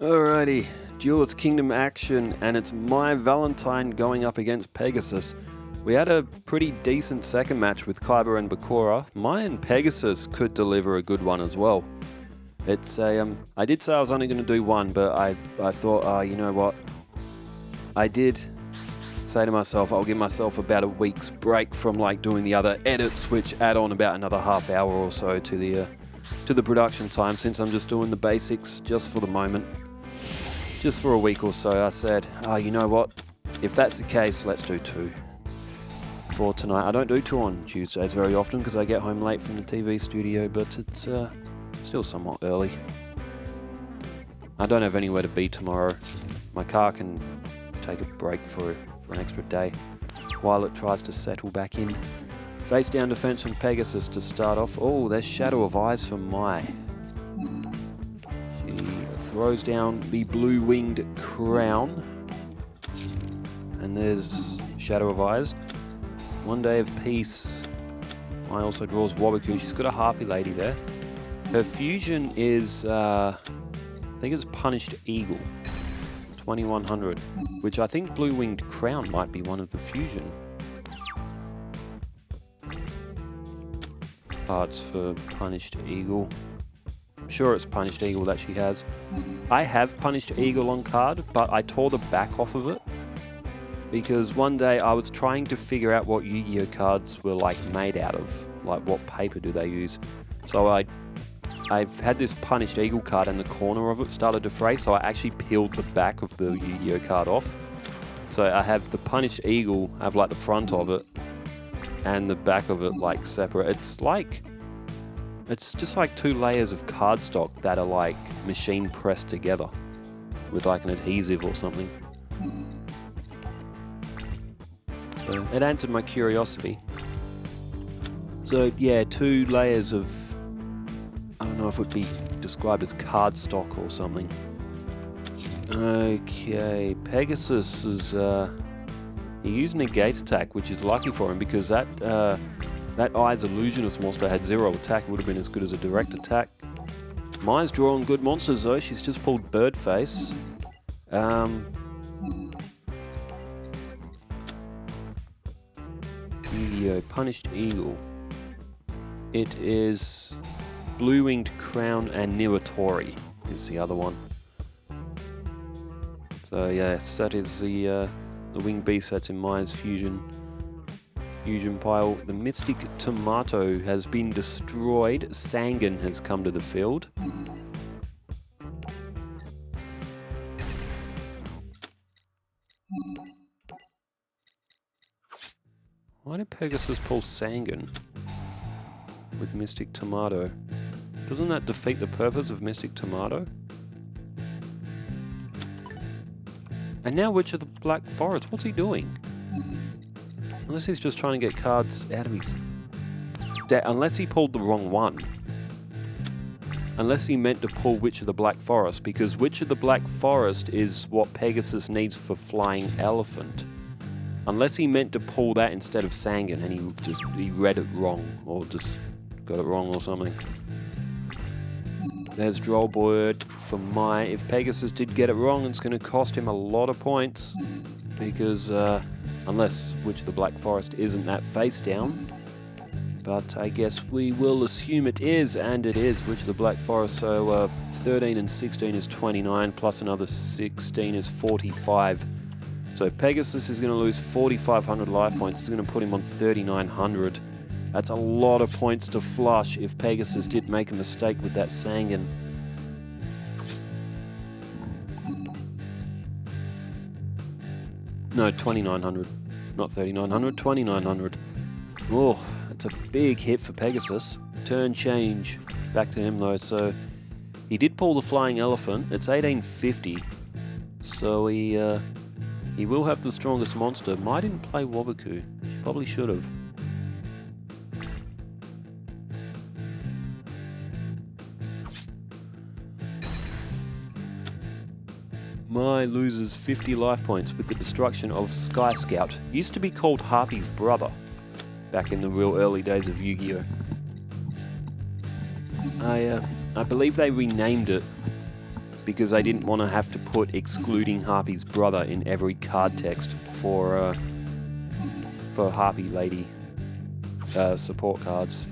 Alrighty, Duelist Kingdom action, and it's my Valentine going up against Pegasus. We had a pretty decent second match with Kyber and Bakura. My and Pegasus could deliver a good one as well. It's a, I did say I was only going to do one, but I thought, you know what? I did say to myself, I'll give myself about a week's break from like doing the other edits, which add on about another half hour or so to the production time, since I'm just doing the basics just for the moment. Just for a week or so, I said, you know what? If that's the case, let's do two for tonight. I don't do two on Tuesdays very often because I get home late from the TV studio, but it's still somewhat early. I don't have anywhere to be tomorrow. My car can take a break for an extra day while it tries to settle back in. Face down defense from Pegasus to start off. Oh, there's Shadow of Eyes from Mai. She throws down the blue-winged crown. And there's Shadow of Eyes. One Day of Peace. Mai also draws Wabaku. She's got a Harpy Lady there. Her fusion is, I think it's Punished Eagle. 2100. Which I think Blue-Winged Crown might be one of the fusion cards for Punished Eagle. I'm sure it's Punished Eagle that she has. I have Punished Eagle on card, but I tore the back off of it because one day I was trying to figure out what Yu-Gi-Oh cards were like made out of, like what paper do they use. So I've had this Punished Eagle card and the corner of it started to fray, so I actually peeled the back of the Yu-Gi-Oh card off. So I have the Punished Eagle, I have like the front of it and the back of it like separate. It's just like two layers of cardstock that are like machine pressed together with like an adhesive or something. So it answered my curiosity. So yeah, two layers of, I don't know if it would be described as cardstock or something. Okay, Pegasus is, he used Negate attack, which is lucky for him because that Eyes Illusionist monster had 0 attack. It would have been as good as a direct attack. Mai's drawing good monsters though. She's just pulled Birdface. Yugioh Punished Eagle. It is Blue-Winged Crown and Niwatori is the other one. So yes, that is the Winged Beast that's in Mai's fusion pile. The Mystic Tomato has been destroyed. Sangan has come to the field. Why did Pegasus pull Sangan with Mystic Tomato? Doesn't that defeat the purpose of Mystic Tomato? And now Witch of the Black Forest, what's he doing? Unless he's just trying to get cards out of his deck. Unless he pulled the wrong one. Unless he meant to pull Witch of the Black Forest, because Witch of the Black Forest is what Pegasus needs for Flying Elephant. Unless he meant to pull that instead of Sangan and he read it wrong, or just got it wrong or something. There's Drollbird for Mai. If Pegasus did get it wrong, it's going to cost him a lot of points, because unless Witch of the Black Forest isn't that face down. But I guess we will assume it is, and it is Witch of the Black Forest. So 13 and 16 is 29, plus another 16 is 45. So Pegasus is going to lose 4,500 life points. It's going to put him on 3,900. That's a lot of points to flush if Pegasus did make a mistake with that Sangan. No, 2,900. Not 3,900, 2,900. Oh, that's a big hit for Pegasus. Turn change. Back to him though. So he did pull the Flying Elephant. It's 1850. So he will have the strongest monster. Mai didn't play Wabaku. She probably should have. Mai loses 50 life points with the destruction of Sky Scout. Used to be called Harpy's brother back in the real early days of Yu-Gi-Oh! I believe they renamed it because I didn't want to have to put excluding Harpy's brother in every card text for Harpy Lady support cards.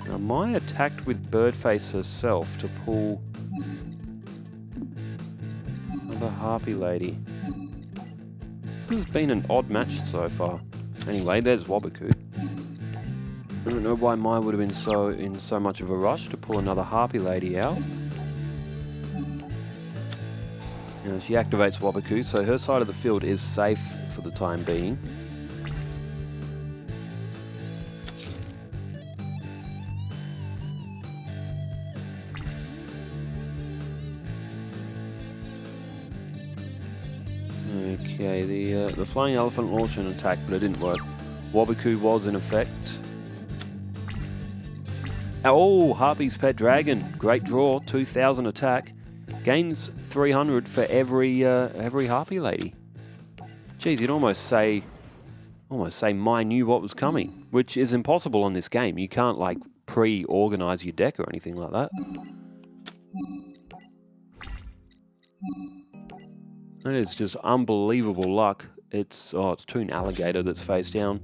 Now, Mai attacked with Birdface herself to pull another Harpy Lady. This has been an odd match so far. Anyway, there's Waboku. I don't know why Mai would have been in so much of a rush to pull another Harpy Lady out. Now, she activates Waboku, so her side of the field is safe for the time being. Okay, the Flying Elephant launched an attack, but it didn't work. Waboku was in effect. Oh, Harpy's Pet Dragon. Great draw, 2,000 attack. Gains 300 for every Harpy Lady. Geez, you'd almost say Mai knew what was coming, which is impossible on this game. You can't like pre-organize your deck or anything like that. That is just unbelievable luck. It's Toon Alligator that's face down.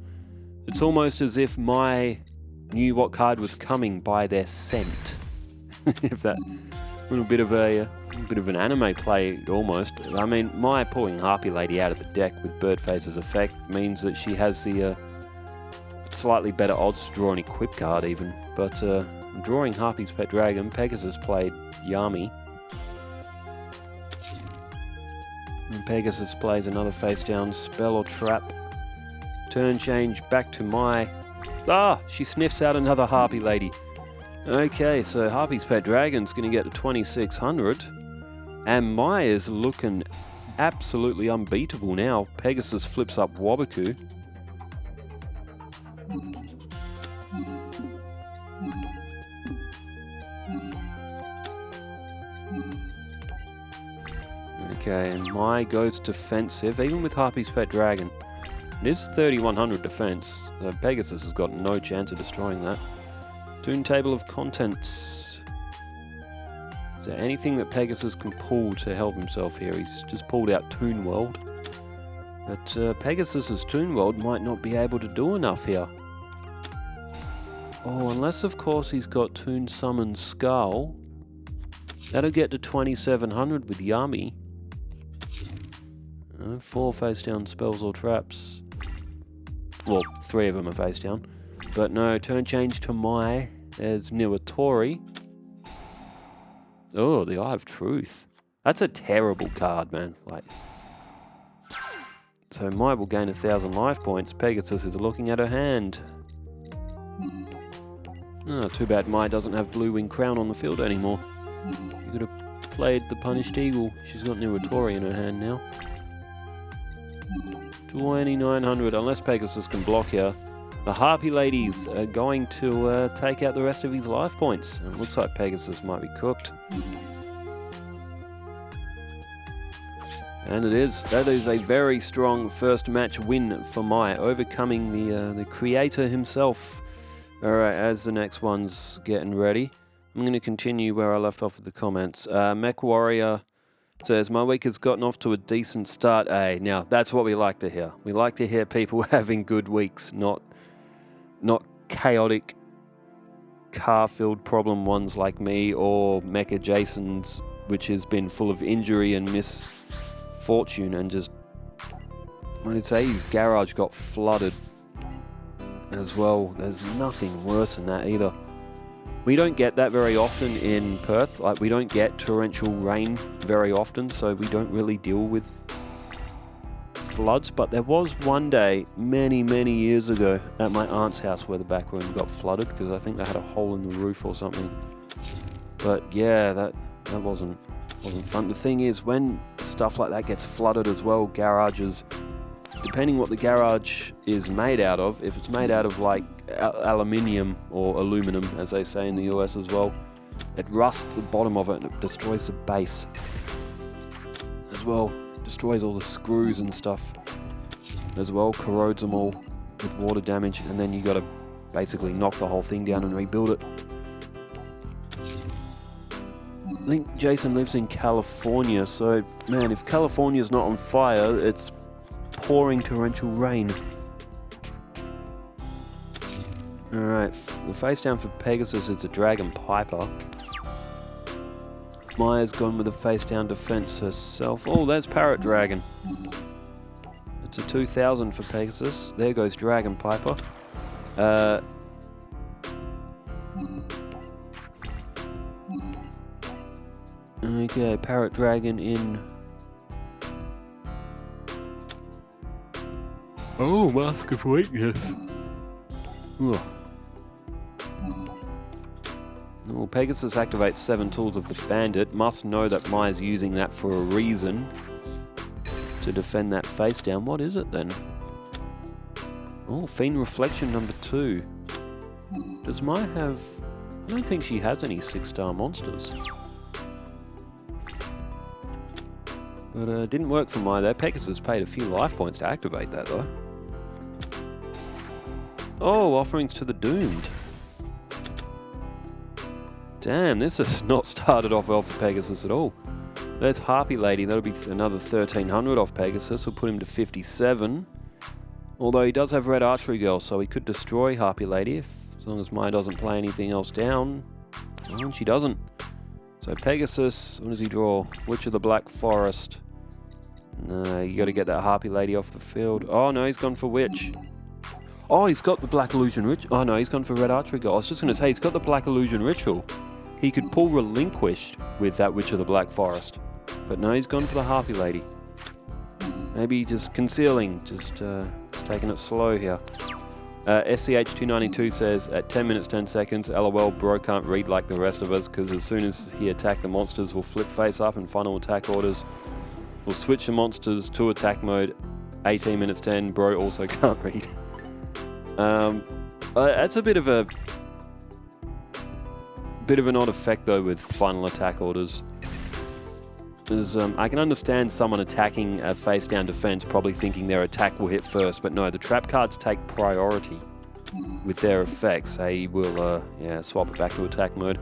It's almost as if Mai knew what card was coming by their scent. If that little bit of an anime play almost. I mean, Mai pulling Harpy Lady out of the deck with Birdface's effect means that she has the slightly better odds to draw an equip card even. But drawing Harpy's Pet Dragon, Pegasus played Yami. And Pegasus plays another face down spell or trap. Turn change back to Mai. Ah! She sniffs out another Harpy Lady. Okay, so Harpy's Pet Dragon's going to get to 2,600. And Mai is looking absolutely unbeatable now. Pegasus flips up Waboku. Okay, and Mai goes defensive, even with Harpy's Pet Dragon. It is 3,100 defense, so Pegasus has got no chance of destroying that. Toon Table of Contents. Is there anything that Pegasus can pull to help himself here? He's just pulled out Toon World. But Pegasus's Toon World might not be able to do enough here. Oh, unless of course he's got Toon Summon Skull. That'll get to 2,700 with Yami. 4 face down spells or traps. Well, 3 of them are face down. But no, turn change to Mai. There's Niwatori. Oh, the Eye of Truth. That's a terrible card, man. So Mai will gain 1,000 life points. Pegasus is looking at her hand. Oh, too bad Mai doesn't have Blue Wing Crown on the field anymore. You could have played the Punished Eagle. She's got Niwatori in her hand now. 2,900, unless Pegasus can block here. The Harpy Ladies are going to take out the rest of his life points. And it looks like Pegasus might be cooked. And it is. That is a very strong first match win for Mai, overcoming the creator himself. Alright, as the next one's getting ready, I'm going to continue where I left off with the comments. Mech Warrior says, my week has gotten off to a decent start. Now, that's what we like to hear. We like to hear people having good weeks, not chaotic, car-filled problem ones like me, or Mecha Jason's, which has been full of injury and misfortune, and just, what did it say, his garage got flooded as well. There's nothing worse than that either. We don't get that very often in Perth. Like, we don't get torrential rain very often, so we don't really deal with floods. But there was one day, many years ago, at my aunt's house where the back room got flooded, because I think they had a hole in the roof or something. But yeah, that wasn't fun. The thing is, when stuff like that gets flooded as well, garages, depending what the garage is made out of, if it's made out of like aluminium or aluminum, as they say in the US as well, it rusts the bottom of it and it destroys the base as well. Destroys all the screws and stuff as well, corrodes them all with water damage, and then you got to basically knock the whole thing down and rebuild it. I think Jason lives in California, so man, if California's not on fire, it's pouring torrential rain. Alright, the face down for Pegasus, it's a Dragon Piper. Maya's gone with a face down defense herself. Oh, there's Parrot Dragon. It's a 2000 for Pegasus. There goes Dragon Piper. Okay, Parrot Dragon in. Oh, Mask of Weakness. Ugh. Well, Pegasus activates 7 tools of the Bandit. Must know that Maya's using that for a reason. To defend that face down. What is it then? Oh, Fiend Reflection number 2. Does Maya have... I don't think she has any 6-star monsters. But it didn't work for Maya there. Pegasus paid a few life points to activate that though. Oh, Offerings to the Doomed. Damn, this has not started off well for Pegasus at all. There's Harpy Lady, that'll be another 1300 off Pegasus, will put him to 57. Although he does have Red Archery Girl, so he could destroy Harpy Lady as long as Maya doesn't play anything else down. Oh, and she doesn't. So Pegasus, what does he draw? Witch of the Black Forest. No, you gotta get that Harpy Lady off the field. Oh no, he's gone for Witch. Oh, he's got the Black Illusion Ritual. Oh no, he's gone for Red Archery Girl. I was just gonna say, he's got the Black Illusion Ritual. He could pull Relinquished with that Witch of the Black Forest. But no, he's gone for the Harpy Lady. Maybe just concealing, just taking it slow here. SCH292 says, at 10 minutes 10 seconds, LOL, bro can't read like the rest of us, because as soon as he attack the monsters, we'll flip face up and final attack orders. We'll switch the monsters to attack mode. 18 minutes 10, bro also can't read. That's a bit of an odd effect though with final attack orders. Because I can understand someone attacking a face down defense probably thinking their attack will hit first, but no, the trap cards take priority with their effects. He will swap it back to attack mode.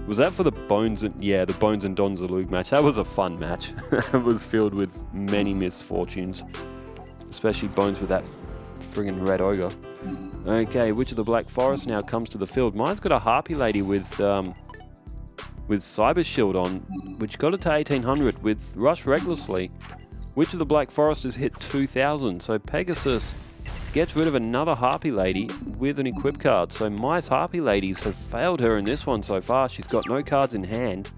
Was that for the Bones and the Bones and Don Zalug match? That was a fun match. It was filled with many misfortunes, especially Bones with that friggin' red ogre. Okay, Witch of the Black Forest now comes to the field. Mine's got a Harpy Lady with Cyber Shield on, which got it to 1800 with Rush Recklessly. Witch of the Black Forest has hit 2000, so Pegasus gets rid of another Harpy Lady with an equip card. So Maya's Harpy Ladies have failed her in this one so far. She's got no cards in hand.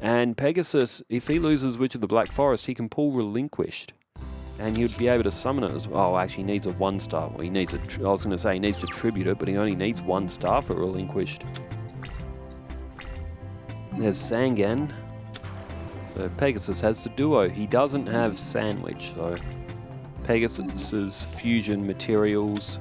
And Pegasus, if he loses Witch of the Black Forest, he can pull Relinquished. And you'd be able to summon it as well. Oh, actually, he needs a 1-star. Well, he needs I was going to say he needs to tribute it, but he only needs 1 star for Relinquished. There's Sangan. So Pegasus has the duo. He doesn't have Sandwich, so Pegasus's fusion materials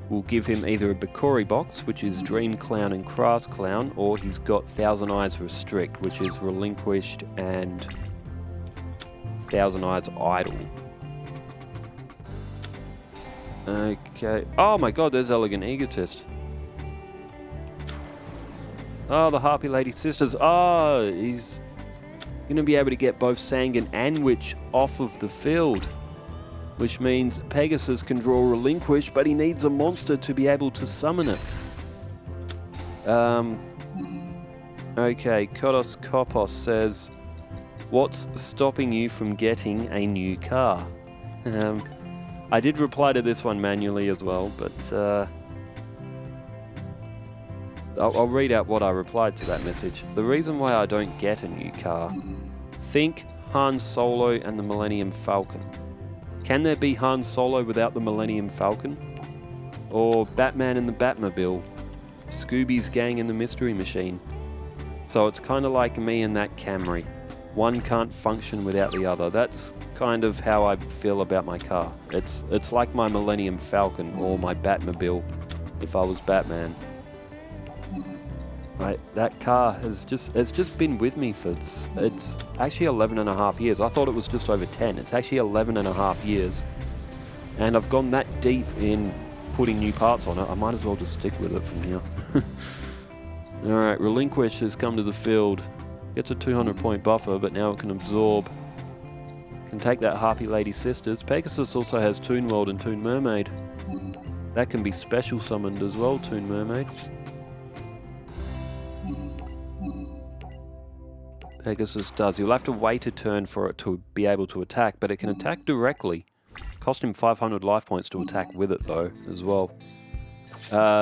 will give him either a Bakori box, which is Dream Clown and Crass Clown, or he's got Thousand Eyes Restrict, which is Relinquished and Thousand Eyes Idle. Okay. Oh my god, there's Elegant Egotist. Oh, the Harpy Lady Sisters. Oh, he's going to be able to get both Sangan and Witch off of the field. Which means Pegasus can draw Relinquish, but he needs a monster to be able to summon it. Okay, Kodos Kopos says, what's stopping you from getting a new car? I did reply to this one manually as well, but I'll read out what I replied to that message. The reason why I don't get a new car. Think Han Solo and the Millennium Falcon. Can there be Han Solo without the Millennium Falcon? Or Batman and the Batmobile? Scooby's gang and the Mystery Machine? So it's kind of like me and that Camry. One can't function without the other. That's kind of how I feel about my car. It's like my Millennium Falcon or my Batmobile if I was Batman. That car has just been with me for, it's actually 11 and a half years. I thought it was just over 10. It's actually 11 and a half years. And I've gone that deep in putting new parts on it, I might as well just stick with it from here. Alright, Relinquish has come to the field. Gets a 200-point buffer, but now it can absorb. Can take that Harpy Lady Sisters. Pegasus also has Toon World and Toon Mermaid. That can be special summoned as well, Toon Mermaid. Pegasus does. You'll have to wait a turn for it to be able to attack, but it can attack directly. Cost him 500 life points to attack with it, though, as well.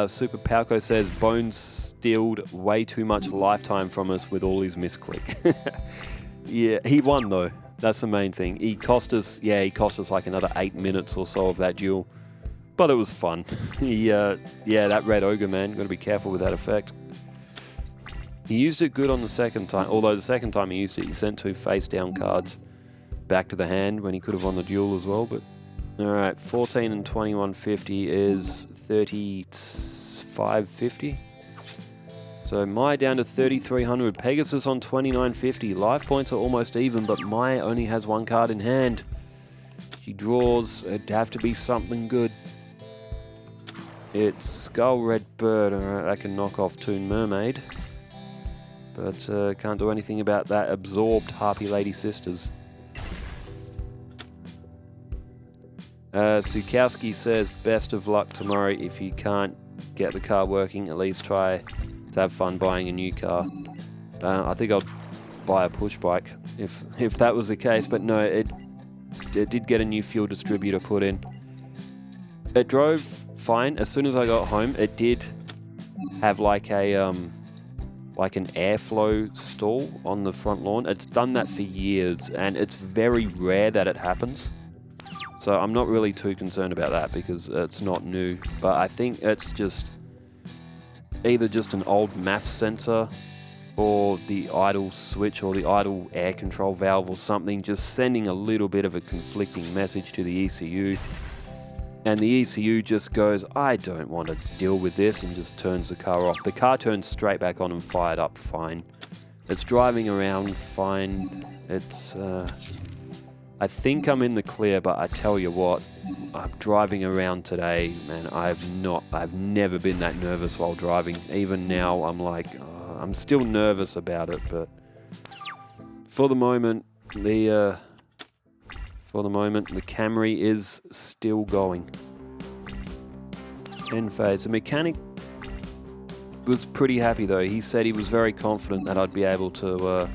Super Palco says, Bones stealed way too much lifetime from us with all his misclick. Yeah, he won, though. That's the main thing. He cost us like another 8 minutes or so of that duel. But it was fun. Yeah, that Red Ogre, man. Got to be careful with that effect. He used it good on the second time, although the second time he used it, he sent 2 face-down cards back to the hand when he could have won the duel as well. But alright, 14 and 2150 is 3550. So Mai down to 3300. Pegasus on 2950. Life points are almost even, but Mai only has 1 card in hand. She draws. It'd have to be something good. It's Skull Red Bird. Alright, that can knock off Toon Mermaid. But can't do anything about that absorbed Harpy Lady Sisters. Sukowski says, best of luck tomorrow. If you can't get the car working, at least try to have fun buying a new car. I think I'll buy a push bike if that was the case, but no, it did get a new fuel distributor put in. It drove fine. As soon as I got home, it did have like a like an airflow stall on the front lawn. It's done that for years, and it's very rare that it happens. So I'm not really too concerned about that because it's not new. But I think it's just either just an old MAF sensor or the idle switch or the idle air control valve or something, just sending a little bit of a conflicting message to the ECU. And the ECU just goes, I don't want to deal with this, and just turns the car off. The car turns straight back on and fired up fine. It's driving around fine. It's, I think I'm in the clear, but I tell you what, I'm driving around today, man, I've never been that nervous while driving. Even now, I'm like, I'm still nervous about it, but for the moment, the Camry is still going. End phase. The mechanic was pretty happy though. He said he was very confident that I'd be able to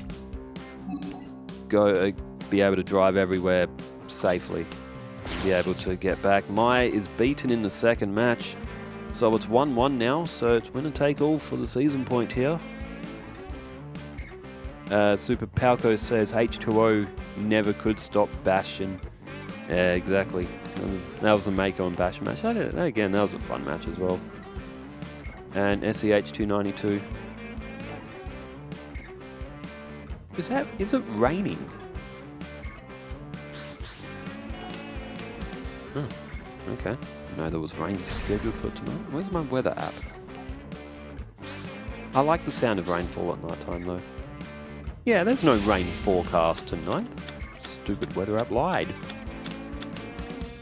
be able to drive everywhere safely, be able to get back. Mai is beaten in the second match, so it's 1-1 now. So it's winner take all for the season point here. Super Palco says H2O never could stop Bastion. Yeah, exactly. That was a Mako and Bash match. Again, that was a fun match as well. And SEH 292. Is it raining? Oh, okay. No, there was rain scheduled for tonight. Where's my weather app? I like the sound of rainfall at night time though. Yeah, there's no rain forecast tonight. Stupid weather app lied.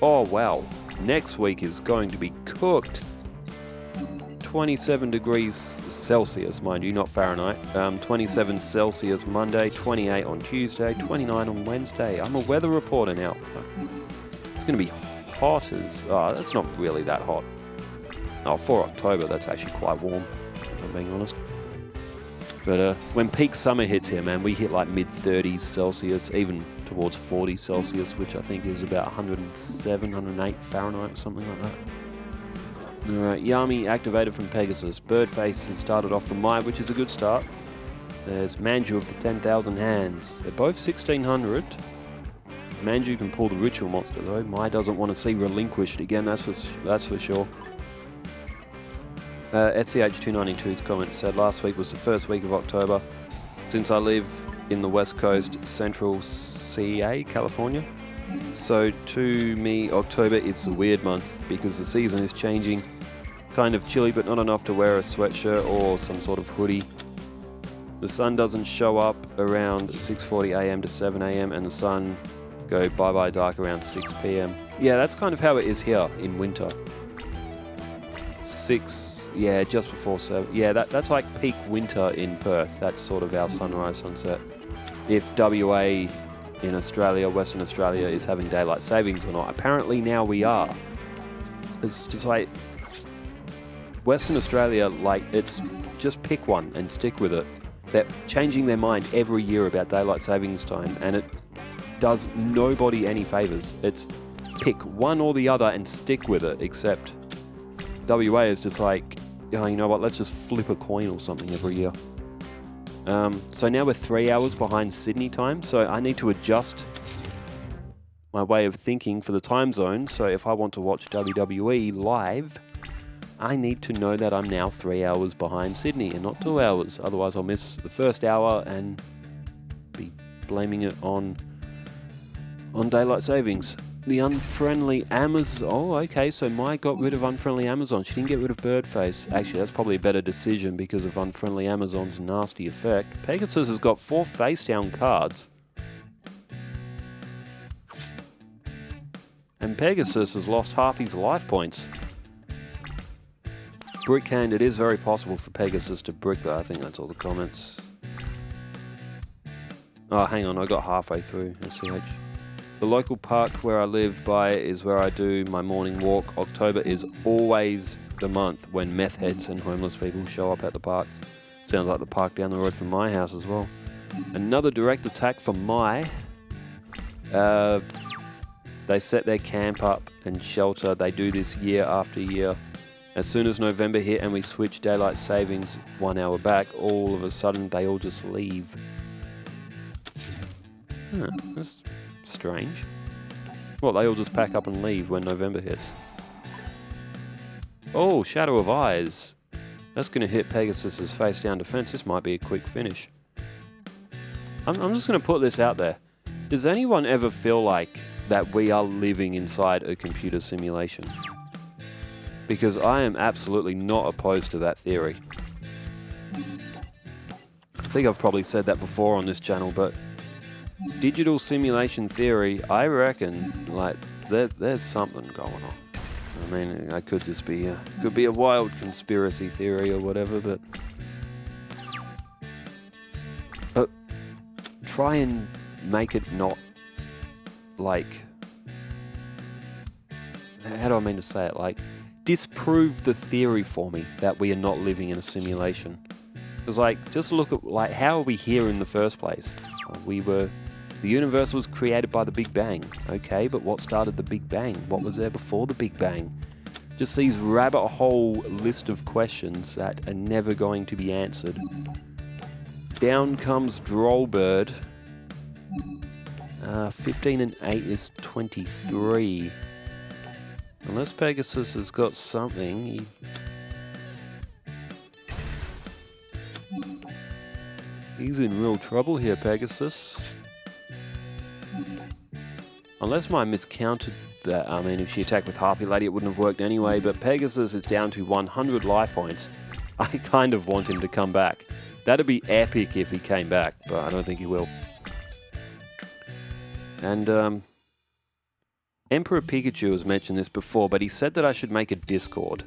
Oh wow, next week is going to be cooked. 27 degrees Celsius, mind you, not Fahrenheit. 27 Celsius Monday, 28 on Tuesday, 29 on Wednesday. I'm a weather reporter now. It's going to be hot as... Oh, that's not really that hot. Oh, for October, that's actually quite warm, if I'm being honest. But when peak summer hits here, man, we hit like mid-30s Celsius, even towards 40 Celsius, which I think is about 107, 108 Fahrenheit or something like that. Alright, Yami activated from Pegasus. Birdface has started off from Mai, which is a good start. There's Manju of the 10,000 hands. They're both 1600. Manju can pull the ritual monster though. Mai doesn't want to see relinquished again, that's for sure. SCH292's comment said last week was the first week of October. Since I live in the West Coast, Central CA, California. So to me, October is the weird month because the season is changing. Kind of chilly, but not enough to wear a sweatshirt or some sort of hoodie. The sun doesn't show up around 6:40 AM to 7 AM, and the sun go bye-bye dark around 6 PM. Yeah, that's kind of how it is here in winter. 6, yeah, just before 7. Yeah, that's like peak winter in Perth. That's sort of our sunrise, sunset. If WA in Australia, Western Australia, is having daylight savings or not. Apparently now we are. It's just like Western Australia, like, it's just pick one and stick with it. They're changing their mind every year about daylight savings time, and it does nobody any favors. It's pick one or the other and stick with it, except WA is just like, oh, you know what, let's just flip a coin or something every year. So now we're 3 hours behind Sydney time, so I need to adjust my way of thinking for the time zone. So if I want to watch WWE live, I need to know that I'm now 3 hours behind Sydney and not 2 hours. Otherwise I'll miss the first hour and be blaming it on daylight savings. The unfriendly Amazon. Oh, okay, so Mai got rid of unfriendly Amazon. She didn't get rid of Birdface. Actually, that's probably a better decision because of unfriendly Amazon's nasty effect. Pegasus has got 4 face-down cards. And Pegasus has lost half his life points. Brickhand, it is very possible for Pegasus to brick that. I think that's all the comments. Oh, hang on, I got halfway through. SCH. The local park where I live by is where I do my morning walk. October is always the month when meth heads and homeless people show up at the park. Sounds like the park down the road from my house as well. Another direct attack for Mai. They set their camp up and shelter. They do this year after year. As soon as November hit and we switch daylight savings 1 hour back, all of a sudden they all just leave. Huh, that's strange. Well, they all just pack up and leave when November hits. Oh, Shadow of Eyes. That's going to hit Pegasus's face down defense. This might be a quick finish. I'm just going to put this out there. Does anyone ever feel like that we are living inside a computer simulation? Because I am absolutely not opposed to that theory. I think I've probably said that before on this channel, but digital simulation theory, I reckon, like, there's something going on. I mean, I could just be a wild conspiracy theory or whatever, but try and make it not like, how do I mean to say it? Like, disprove the theory for me that we are not living in a simulation. Because, like, just look at, like, how are we here in the first place? The universe was created by the Big Bang. Okay, but what started the Big Bang? What was there before the Big Bang? Just these rabbit hole list of questions that are never going to be answered. Down comes Drollbird. 15 and 8 is 23. Unless Pegasus has got something. He's in real trouble here, Pegasus. Unless I miscounted that. I mean, if she attacked with Harpy Lady, it wouldn't have worked anyway. But Pegasus is down to 100 life points. I kind of want him to come back. That'd be epic if he came back, but I don't think he will. And Emperor Pikachu has mentioned this before, but he said that I should make a Discord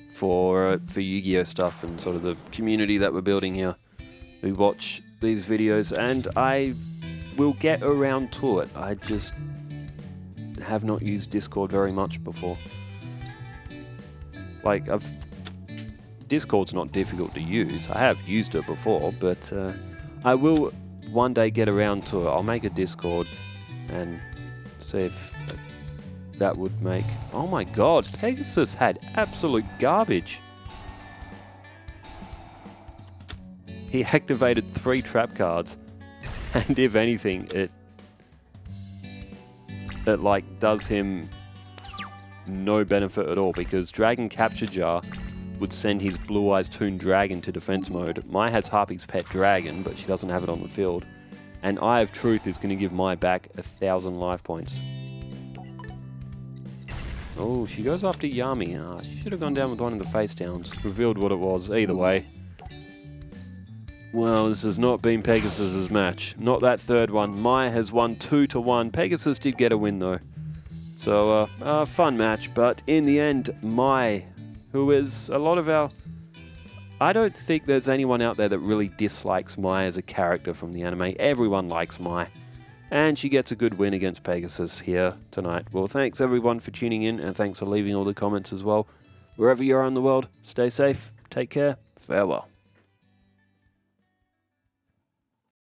for Yu-Gi-Oh stuff and sort of the community that we're building here. We watch these videos, and I will get around to it. I just have not used Discord very much before. Like, Discord's not difficult to use. I have used it before, but I will one day get around to it. I'll make a Discord and see if that would make... Oh my god, Pegasus had absolute garbage. He activated 3 trap cards, and if anything, it like does him no benefit at all, because Dragon Capture Jar would send his Blue Eyes Toon Dragon to defense mode. Mai has Harpy's Pet Dragon, but she doesn't have it on the field. And Eye of Truth is going to give Mai back 1,000 life points. Oh, she goes after Yami. She should have gone down with one of the face downs. Revealed what it was. Either way. Well, this has not been Pegasus's match. Not that third one. Mai has won 2-1. Pegasus did get a win though. So, fun match, but in the end, Mai who is a lot of our... I don't think there's anyone out there that really dislikes Mai as a character from the anime. Everyone likes Mai. And she gets a good win against Pegasus here tonight. Well, thanks everyone for tuning in, and thanks for leaving all the comments as well. Wherever you are in the world, stay safe, take care, farewell.